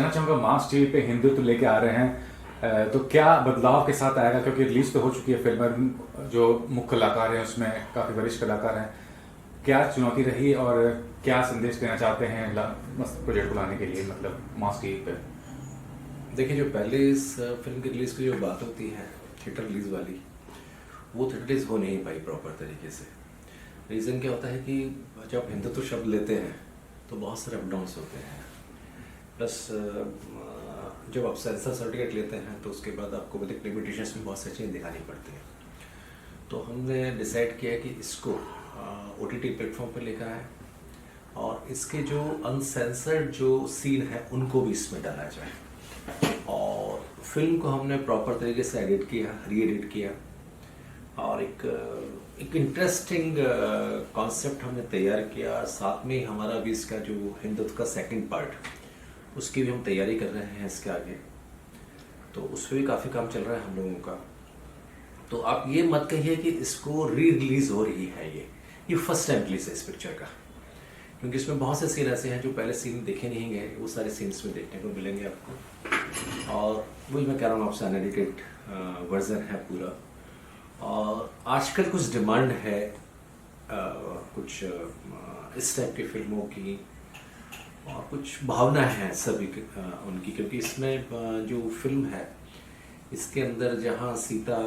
जानना चाहूँगा, मास टीवी पे हिंदुत्व लेके आ रहे हैं, तो क्या बदलाव के साथ आएगा? क्योंकि रिलीज तो हो चुकी है फिल्म और जो मुख्य कलाकार हैं उसमें काफ़ी वरिष्ठ कलाकार हैं। क्या चुनौती रही और क्या संदेश देना चाहते हैं मस्त प्रोजेक्ट को लाने के लिए, मतलब मास टीवी पे? देखिए, जो पहले इस फिल्म की रिलीज़ की जो बात होती है थिएटर रिलीज़ वाली, वो थिएटर रिलीज़ हो नहीं पाई प्रॉपर तरीके से। रीज़न क्या होता है कि जब हिंदुत्व शब्द लेते हैं तो बहुत सारे अप डाउन्स होते हैं। प्लस जब आप सेंसर सर्टिफिकेट लेते हैं तो उसके बाद आपको मतलब लिमिटेशंस में बहुत सारी चीज़ें दिखानी पड़ती हैं। तो हमने डिसाइड किया कि इसको OTT प्लेटफॉर्म पर लेकर आए और इसके जो अनसेंसर्ड जो सीन है उनको भी इसमें डाला जाए। और फिल्म को हमने प्रॉपर तरीके से एडिट किया, री एडिट किया और एक इंटरेस्टिंग कॉन्सेप्ट हमने तैयार किया। साथ में हमारा भी इसका जो हिंदुत्व का सेकंड पार्ट, उसकी भी हम तैयारी कर रहे हैं इसके आगे, तो उस पर भी काफ़ी काम चल रहा है हम लोगों का। तो आप ये मत कहिए कि इसको री रिलीज हो रही है, ये फर्स्ट टाइम रिलीज है इस पिक्चर का, क्योंकि इसमें बहुत से सीन ऐसे हैं जो पहले सीन देखे नहीं गए, वो सारे सीन्स में देखने को मिलेंगे आपको। और वही मैं कह रहा हूँ आपसे, अनएडिटेड वर्जन है पूरा। और आजकल कुछ डिमांड है कुछ इस टाइप की फिल्मों की, और कुछ भावना है सभी उनकी, क्योंकि इसमें जो फिल्म है इसके अंदर जहाँ सीता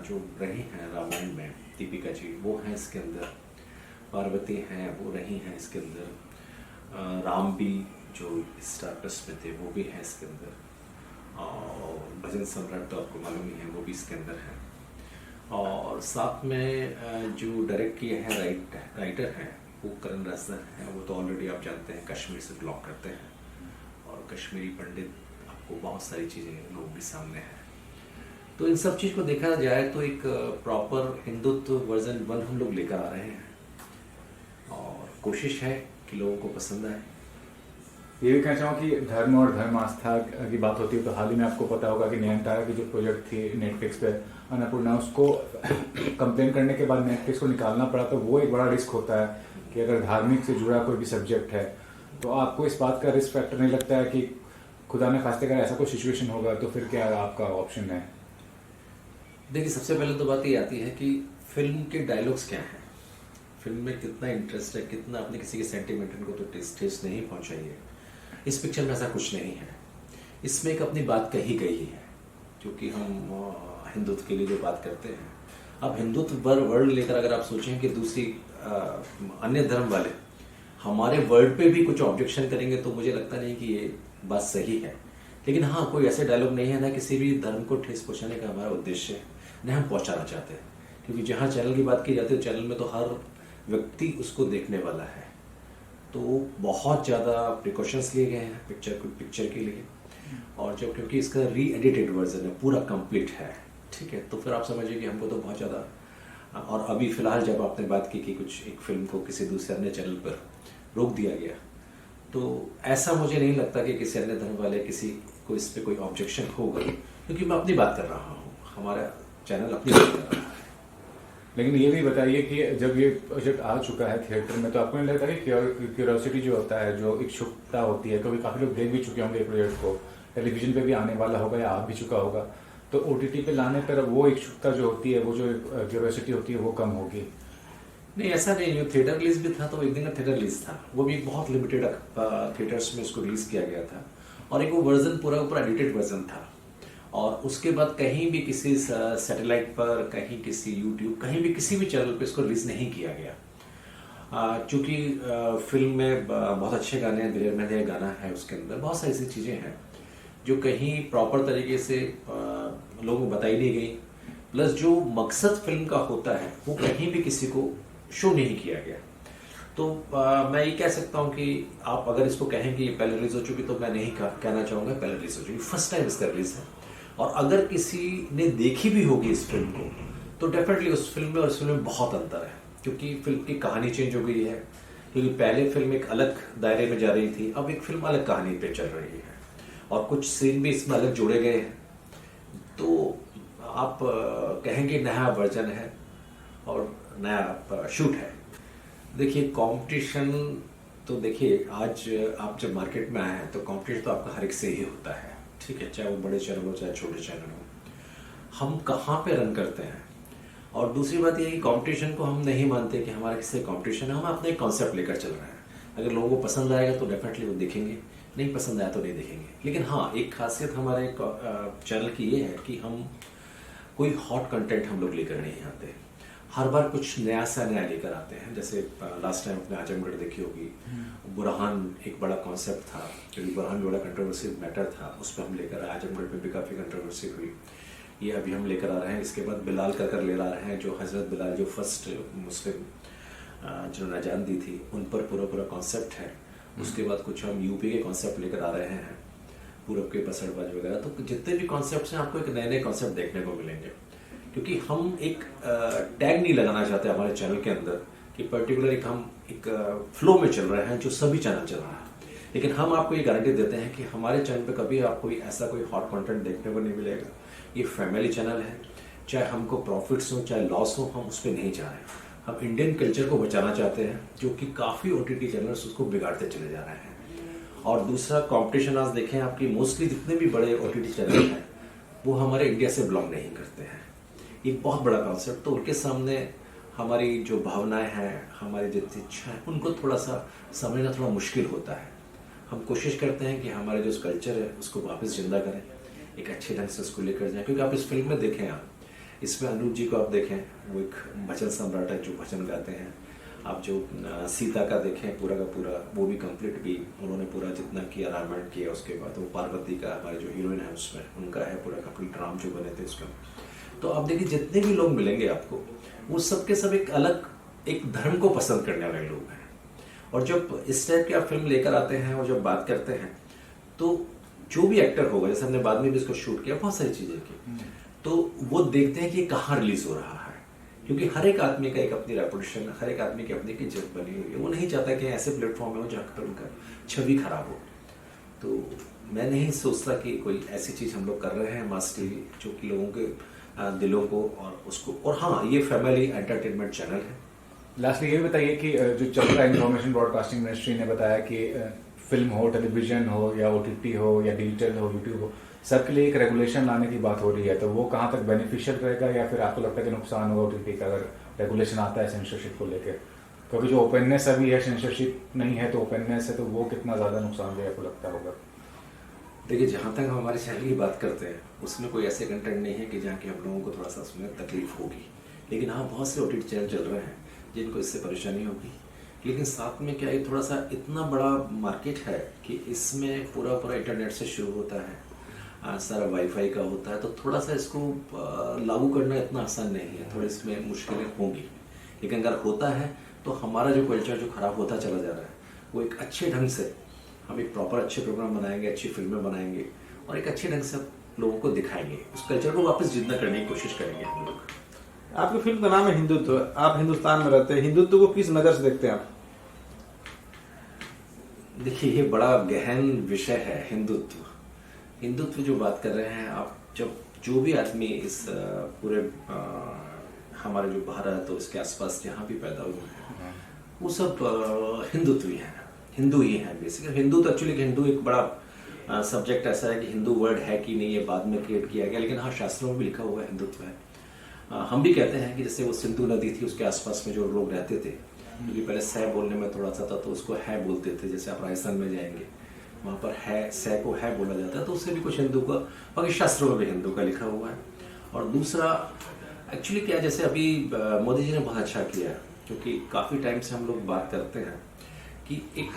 जो रही हैं रामायण में, दीपिका जी वो हैं इसके अंदर, पार्वती हैं वो रही हैं इसके अंदर, राम भी जो स्टार प्लस में थे वो भी हैं इसके अंदर, और भजन सम्राट तो आपको मालूम ही है वो भी इसके अंदर है। और साथ में जो डायरेक्ट किए हैं राइटर हैं वो करण राजदान हैं। वो तो ऑलरेडी आप जानते हैं कश्मीर से बिलोंग करते हैं, और कश्मीरी पंडित, आपको बहुत सारी चीज़ें लोग भी सामने हैं। तो इन सब चीज़ को देखा जाए तो एक प्रॉपर हिंदुत्व वर्जन 1 हम लोग लेकर आ रहे हैं, और कोशिश है कि लोगों को पसंद आए। ये भी कहना चाहूँ कि धर्म और धर्म आस्था की बात होती है तो हाल ही में आपको पता होगा कि नयनतारा की जो प्रोजेक्ट थी नेटफ्लिक्स पे, अन्नपूर्णा, उसको कंप्लेन करने के बाद नेटफ्लिक्स को निकालना पड़ा। तो वो एक बड़ा रिस्क होता है कि अगर धार्मिक से जुड़ा कोई भी सब्जेक्ट है तो आपको इस बात का रिस्क फैक्टर नहीं लगता है कि खुदा ने खास्ते अगर ऐसा कोई सिचुएशन होगा तो फिर क्या आपका ऑप्शन है? देखिए, सबसे पहले तो बात ये आती है कि फिल्म के डायलॉग्स क्या हैं, फिल्म में कितना इंटरेस्ट है, कितना आपने किसी के सेंटिमेंट को तो ठेस नहीं पहुंचाई है। इस पिक्चर में ऐसा कुछ नहीं है। इसमें एक अपनी बात कही गई है, जो कि हम हिंदुत्व के लिए जो बात करते हैं। अब हिंदुत्व वर्ल्ड लेकर अगर आप सोचें कि दूसरी अन्य धर्म वाले हमारे वर्ल्ड पे भी कुछ ऑब्जेक्शन करेंगे तो मुझे लगता नहीं कि ये बात सही है। लेकिन हाँ, कोई ऐसे डायलॉग नहीं है ना किसी भी धर्म को ठेस पहुंचाने का हमारा उद्देश्य है, न हम पहुंचाना चाहते हैं। क्योंकि जहाँ चैनल की बात की जाती है, चैनल में तो हर व्यक्ति उसको देखने वाला है, तो बहुत ज़्यादा प्रिकॉशंस लिए गए हैं पिक्चर के लिए। और जब क्योंकि इसका री एडिटेड वर्जन है, पूरा कंप्लीट है, ठीक है, तो फिर आप समझिए कि हमको तो बहुत ज़्यादा। और अभी फ़िलहाल जब आपने बात की कि कुछ एक फिल्म को किसी दूसरे अन्य चैनल पर रोक दिया गया, तो ऐसा मुझे नहीं लगता कि किसी अन्य धर्म वाले किसी को इस पर कोई ऑब्जेक्शन होगा, क्योंकि मैं अपनी बात कर रहा हूँ, हमारा चैनल अपनी बात कर रहा है। लेकिन ये भी बताइए कि जब ये प्रोजेक्ट आ चुका है थिएटर में तो आपको नहीं लगता कि क्यूरियोसिटी जो होता है, जो इच्छुकता होती है, क्योंकि काफ़ी लोग देख भी चुके होंगे प्रोजेक्ट को, टेलीविजन पे भी आने वाला होगा या आ भी चुका होगा, तो OTT पे लाने पर वो इच्छुकता जो होती है, वो जो क्यूरियोसिटी होती है वो कम होगी? नहीं, ऐसा नहीं है। थिएटर रिलीज भी था तो एक दिन का थिएटर रिलीज था, वो भी बहुत लिमिटेड थिएटर्स में उसको रिलीज किया गया था, और एक वो वर्जन पूरा एडिटेड वर्जन था। और उसके बाद कहीं भी किसी सैटेलाइट पर, कहीं किसी यूट्यूब, कहीं भी किसी भी चैनल पे इसको रिलीज नहीं किया गया। चूँकि फिल्म में बहुत अच्छे गाने हैं, दिलेर मेहंदी गाना है उसके अंदर, बहुत सारी ऐसी चीज़ें हैं जो कहीं प्रॉपर तरीके से लोगों को बताई नहीं गई। प्लस जो मकसद फिल्म का होता है वो कहीं भी किसी को शो नहीं किया गया। तो मैं ये कह सकता हूँ कि आप अगर इसको कहें कि ये पहले रिलीज हो चुकी, तो मैं नहीं कहना चाहूँगा पहले रिलीज हो चुकी, फर्स्ट टाइम इसका रिलीज है। और अगर किसी ने देखी भी होगी इस फिल्म को, तो डेफिनेटली उस फिल्म में और इस फिल्म में बहुत अंतर है, क्योंकि फिल्म की कहानी चेंज हो गई है। क्योंकि पहले फिल्म एक अलग दायरे में जा रही थी, अब एक फिल्म अलग कहानी पे चल रही है, और कुछ सीन भी इसमें अलग जोड़े गए हैं। तो आप कहेंगे नया वर्जन है और नया शूट है। देखिए, कंपटीशन तो देखिए, आज आप जब मार्केट में आए हैं तो कंपटीशन तो आपका हर एक से ही होता है, ठीक है, चाहे वो बड़े चैनल हो चाहे छोटे चैनल हो। हम कहाँ पे रन करते हैं, और दूसरी बात ये कि कंपटीशन को हम नहीं मानते कि हमारा किसी कंपटीशन है, हम अपने एक कॉन्सेप्ट लेकर चल रहे हैं। अगर लोगों को पसंद आएगा तो डेफिनेटली वो देखेंगे, नहीं पसंद आया तो नहीं देखेंगे। लेकिन हाँ, एक खासियत हमारे चैनल की ये है कि हम कोई हॉट कंटेंट हम लोग लेकर नहीं आते, हर बार कुछ नया सा नया लेकर आते हैं। जैसे लास्ट टाइम अपने आजमगढ़ देखी होगी, बुरहान एक बड़ा कॉन्सेप्ट था, क्योंकि बुरहान भी बड़ा कंट्रोवर्सी मैटर था, उस पर हम लेकर आए। आजमगढ़ में भी काफ़ी कंट्रोवर्सी हुई, ये अभी हम लेकर आ रहे हैं। इसके बाद बिलाल कर ले ला रहे हैं, जो हज़रत बिलाल जो फर्स्ट मुस्लिम जिन्होंने अजान दी थी, उन पर पूरा कॉन्सेप्ट है। उसके बाद कुछ हम यूपी के कॉन्सेप्ट लेकर आ रहे हैं, पूरब के पसड़बाज वगैरह। तो जितने भी कॉन्सेप्ट हैं आपको एक नए नए कॉन्सेप्ट देखने को मिलेंगे, क्योंकि हम एक टैग नहीं लगाना चाहते हमारे चैनल के अंदर कि पर्टिकुलर हम एक फ्लो में चल रहे हैं जो सभी चैनल चल रहा है। लेकिन हम आपको ये गारंटी देते हैं कि हमारे चैनल पे कभी आपको ऐसा कोई हॉट कंटेंट देखने को नहीं मिलेगा। ये फैमिली चैनल है, चाहे हमको प्रॉफिट्स हो चाहे लॉस हो, हम उस पर नहीं जा रहे। हम इंडियन कल्चर को बचाना चाहते हैं, जो कि काफ़ी OTT चैनल्स उसको बिगाड़ते चले जा रहे हैं। और दूसरा, कंपटीशन आज देखें आपकी मोस्टली जितने भी बड़े OTT चैनल हैं वो हमारे इंडिया से बिलोंग नहीं करते हैं। एक बहुत बड़ा कॉन्सेप्ट, तो उनके सामने हमारी जो भावनाएं हैं, हमारी जितनी इच्छा है, उनको थोड़ा सा समझना थोड़ा मुश्किल होता है। हम कोशिश करते हैं कि हमारे जो कल्चर है उसको वापस जिंदा करें, एक अच्छे ढंग से उसको लेकर जाएं। क्योंकि आप इस फिल्म में देखें, आप इसमें अनूप जी को आप देखें, वो एक भजन सम्राट है जो भजन गाते हैं। आप जो सीता का देखें, पूरा का पूरा वो भी कंप्लीट भी उन्होंने पूरा जितना किया रामायण किया। उसके बाद वो पार्वती का, हमारे जो हीरोइन है उसमें उनका है पूरा कंप्लीट राम जो बने थे उसमें। तो आप देखिए, जितने भी लोग मिलेंगे आपको, वो सब के सब एक अलग एक धर्म को पसंद करने वाले लोग हैं। और जब इस टाइप की आप फिल्म लेकर आते हैं और जब बात करते हैं, तो जो भी एक्टर होगा, जैसे हमने बाद में भी इसको शूट किया, बहुत सारी चीजें की, तो वो देखते हैं कि ये कहाँ रिलीज हो रहा है। क्योंकि हर एक आदमी का एक अपनी रेपुटेशन, हर एक आदमी की अपनी इज्जत बनी हुई है। वो नहीं चाहता कि ऐसे प्लेटफॉर्म में हो जहाँ पर उनका छवि खराब हो। तो मैं नहीं सोचता कि कोई ऐसी चीज हम लोग कर रहे हैं मास टीवी, जो कि लोगों के दिलों को और उसको, और हाँ, ये फैमिली एंटरटेनमेंट चैनल है। लास्टली ये भी बताइए कि जो चल रहा है, इंफॉर्मेशन ब्रॉडकास्टिंग मिनिस्ट्री ने बताया कि फिल्म हो, टेलीविजन हो या OTT हो या डिजिटल हो, यूट्यूब हो, सबके लिए एक रेगुलेशन लाने की बात हो रही है। तो वो कहाँ तक बेनिफिशियल रहेगा, या फिर आपको लगता है कि नुकसान होगा OTT का अगर रेगुलेशन आता है सेंसरशिप को लेकर? क्योंकि जो ओपननेस अभी है, सेंसरशिप नहीं है तो ओपननेस है, तो वो कितना ज़्यादा नुकसानदेह आपको लगता होगा? देखिए, जहाँ तक हम हमारे चैनल की बात करते हैं, उसमें कोई ऐसे कंटेंट नहीं है कि जहाँ की हम लोगों को थोड़ा सा उसमें तकलीफ होगी। लेकिन हाँ, बहुत से OTT चैनल चल रहे हैं जिनको इससे परेशानी होगी। लेकिन साथ में क्या है, थोड़ा सा इतना बड़ा मार्केट है कि इसमें पूरा इंटरनेट से शुरू होता है, सारा वाईफाई का होता है, तो थोड़ा सा इसको लागू करना इतना आसान नहीं है, थोड़ी इसमें मुश्किलें होंगी। लेकिन अगर होता है तो हमारा जो कल्चर जो खराब होता चला जा रहा है, वो एक अच्छे ढंग से हम एक प्रॉपर अच्छे प्रोग्राम बनाएंगे, अच्छी फिल्में बनाएंगे और एक अच्छे ढंग से लोगों को दिखाएंगे, उस कल्चर को वापस जिंदा करने की कोशिश करेंगे हम लोग। आपकी फिल्म का नाम है हिंदुत्व, आप हिंदुस्तान में रहते हैं, हिंदुत्व को किस नजर से देखते हैं आप? देखिए, ये बड़ा गहन विषय है हिंदुत्व जो बात कर रहे हैं आप। जब जो भी आदमी इस पूरे हमारे जो भारत और इसके आसपास जहाँ भी पैदा हुए हैं, वो सब हिंदुत्व ही हैं, हिंदू ही हैं बेसिकली। हिंदू तो एक्चुअली हिंदू एक बड़ा सब्जेक्ट ऐसा है कि हिंदू वर्ड है कि नहीं, ये बाद में क्रिएट किया गया। लेकिन हाँ, शास्त्रों में भी लिखा हुआ है हिंदुत्व है। हम भी कहते हैं कि जैसे वो सिंधु नदी थी, उसके आसपास में जो लोग रहते थे, क्योंकि पहले सह बोलने में थोड़ा सा था तो उसको है बोलते थे। जैसे आप राजस्थान में जाएंगे, वहाँ पर है, सह को है बोला जाता है, तो उससे भी कुछ हिंदू का, बाकी शास्त्रों में भी हिंदू का लिखा हुआ है। और दूसरा एक्चुअली क्या, जैसे अभी मोदी जी ने बहुत अच्छा किया, क्योंकि काफ़ी टाइम से हम लोग बात करते हैं कि एक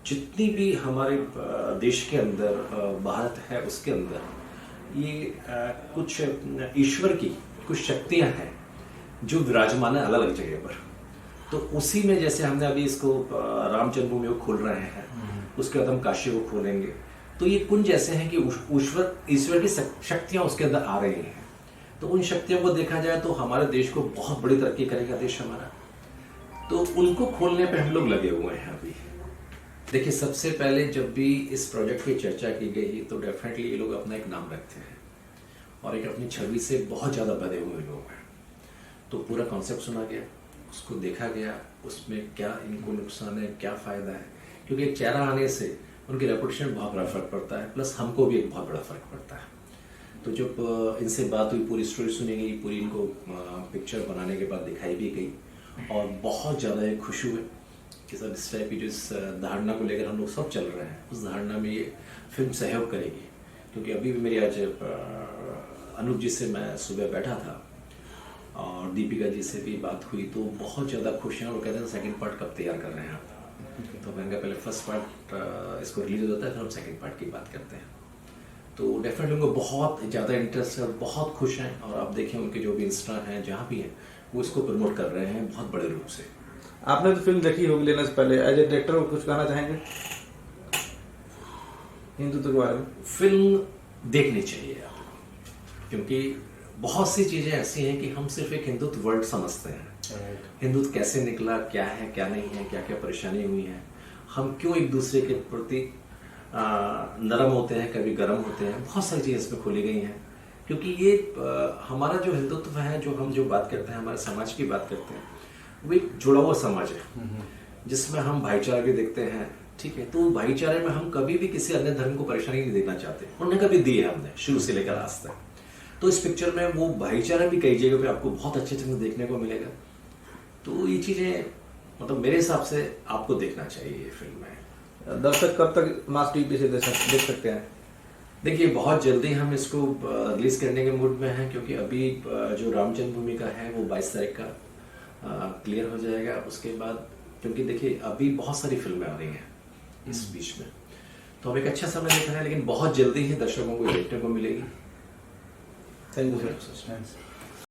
जितनी भी हमारे देश के अंदर भारत है, उसके अंदर ये कुछ ईश्वर की कुछ शक्तियां हैं जो विराजमान है अलग अलग जगह पर। तो उसी में जैसे हमने अभी इसको राम जन्मभूमि को खोल रहे हैं, उसके बाद हम काशी को खोलेंगे, तो ये कुंज ऐसे हैं कि ईश्वर की शक्तियां उसके अंदर आ रही हैं। तो उन शक्तियों को देखा जाए तो हमारे देश को बहुत बड़ी तरक्की करेगा देश हमारा, तो उनको खोलने पे हम लोग लगे हुए हैं अभी। देखिए, सबसे पहले जब भी इस प्रोजेक्ट की चर्चा की गई तो डेफिनेटली ये लोग अपना एक नाम रखते हैं और एक अपनी छवि से बहुत ज़्यादा बधे हुए लोग हैं। तो पूरा कॉन्सेप्ट सुना गया, उसको देखा गया, उसमें क्या इनको नुकसान है, क्या फ़ायदा है, क्योंकि एक चेहरा आने से उनकी रेपुटेशन में बहुत बड़ा फ़र्क पड़ता है, प्लस हमको भी एक बहुत बड़ा फ़र्क पड़ता है। तो जब इनसे बात हुई, पूरी स्टोरी सुनी गई, पूरी इनको पिक्चर बनाने के बाद दिखाई भी गई, और बहुत ज़्यादा ये खुश हुए कि सब इस टाइप की जो इस धारणा को लेकर हम लोग सब चल रहे हैं, उस धारणा में ये फिल्म सहयोग करेगी। क्योंकि अभी भी मेरी आज अनूप जी से मैं सुबह बैठा था और दीपिका जी से भी बात हुई, तो बहुत ज़्यादा खुश हैं और कहते हैं सेकंड पार्ट कब तैयार कर रहे हैं आप। तो मैंने कहा पहले फर्स्ट पार्ट इसको रिलीज हो जाता है, फिर हम सेकंड पार्ट की बात करते हैं। तो डेफिनेटली उनको बहुत ज़्यादा इंटरेस्ट है और बहुत खुश हैं, और आप देखें उनके जो भी इंस्टा हैं जहाँ भी हैं वो इसको प्रमोट कर रहे हैं बहुत बड़े रूप से। आपने तो फिल्म देखी होगी लेने से पहले, एज ए डायरेक्टर कुछ कहना चाहेंगे हिंदुत्व के बारे में? फिल्म देखनी चाहिए आपको, क्योंकि बहुत सी चीज़ें ऐसी हैं कि हम सिर्फ एक हिंदुत्व वर्ड समझते हैं। हिंदुत्व कैसे निकला, क्या है क्या नहीं है, क्या क्या परेशानी हुई है, हम क्यों एक दूसरे के प्रति नरम होते हैं, कभी गर्म होते हैं, बहुत सारी चीज़ें इसमें खोली गई हैं। क्योंकि ये हमारा जो हिंदुत्व है, जो हम जो बात करते हैं, हमारे समाज की बात करते हैं, वो एक जुड़ा हुआ समाज है जिसमें हम भाईचारा भी देखते हैं, ठीक है। तो भाईचारे में हम कभी भी किसी अन्य धर्म को परेशानी नहीं देना चाहते, उन्हें कभी दी है हमने शुरू से लेकर आज तक। तो इस पिक्चर में वो भाईचारा भी कई जगह पे आपको बहुत अच्छे से देखने को मिलेगा। तो ये चीज़ें मतलब मेरे हिसाब से आपको देखना चाहिए ये फिल्म में। दर्शक कब तक मास टीवी से देख सकते हैं? देखिए बहुत जल्दी हम इसको रिलीज करने के मूड में हैं, क्योंकि अभी जो राम जन्मभूमि का है वो 22 तारीख का क्लियर हो जाएगा। उसके बाद क्योंकि देखिए अभी बहुत सारी फिल्में आ रही हैं इस बीच में, तो अब एक अच्छा समय देख रहे हैं, लेकिन बहुत जल्दी ही दर्शकों को देखने को मिलेगी। Thank you sir. Thanks.